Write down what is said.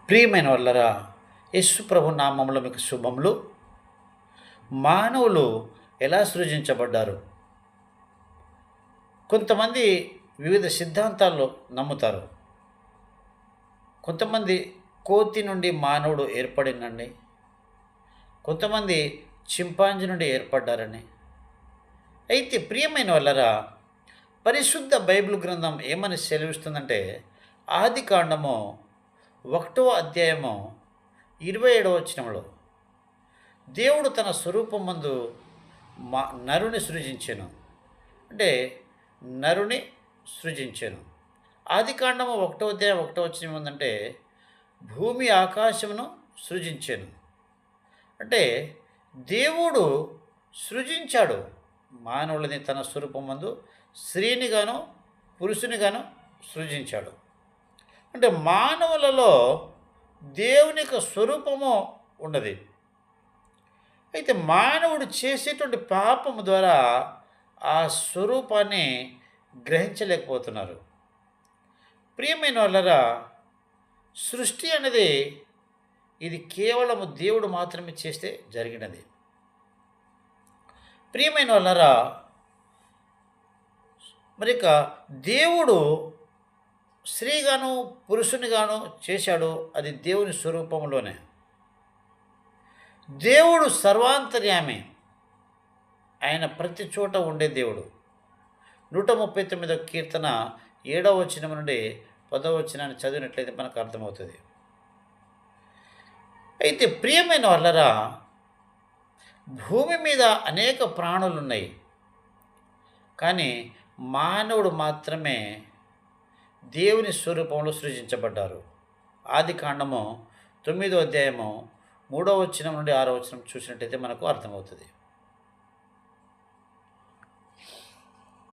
ప్రియమైన వాళ్ళరా, యేసు ప్రభు నామములో మీకు శుభములు. మానవులు ఎలా సృజించబడ్డారు? కొంతమంది వివిధ సిద్ధాంతాల్లో నమ్ముతారు. కొంతమంది కోతి నుండి మానవుడు ఏర్పడిందండి, కొంతమంది చింపాంజీ నుండి ఏర్పడ్డారని. అయితే ప్రియమైన వాళ్ళరా, పరిశుద్ధ బైబిల్ గ్రంథం ఏమని సెలవిస్తుందంటే, ఆది కాండము 1వ అధ్యాయము 27వ వచనంలో, దేవుడు తన స్వరూపమందు నరుని సృజించెను. అంటే నరుని సృజించెను. ఆది కాండము 1వ అధ్యాయం 1వ వచనం ఏందంటే, భూమి ఆకాశమును సృజించెను. అంటే దేవుడు సృజించాడు మానవులని తన స్వరూపమందు, స్త్రీనిగాను పురుషునిగాను సృజించాడు. అంటే మానవులలో దేవుని యొక్క స్వరూపము ఉన్నది. అయితే మానవుడు చేసేటువంటి పాపము ద్వారా ఆ స్వరూపాన్ని గ్రహించలేకపోతున్నారు. ప్రియమైన వాళ్ళరా, సృష్టి అనేది ఇది కేవలము దేవుడు మాత్రమే చేస్తే జరిగినది. ప్రియమైన వాళ్ళరా, మరి ఇక దేవుడు స్త్రీగాను పురుషునిగాను చేశాడు. అది దేవుని స్వరూపంలోనే. దేవుడు సర్వాంతర్యామి, ఆయన ప్రతి చోట ఉండే దేవుడు. 139వ కీర్తన 7వ వచనం నుండి 10వ వచనాన్ని చదివినట్లయితే మనకు అర్థమవుతుంది. అయితే ప్రియమైన వాళ్ళరా, భూమి మీద అనేక ప్రాణులు ఉన్నాయి, కానీ మానవుడు మాత్రమే దేవుని స్వరూపంలో సృజించబడ్డారు. ఆది కాండము 9వ అధ్యాయము 3వ వచనం నుండి 6వ వచనం చూసినట్టయితే మనకు అర్థమవుతుంది.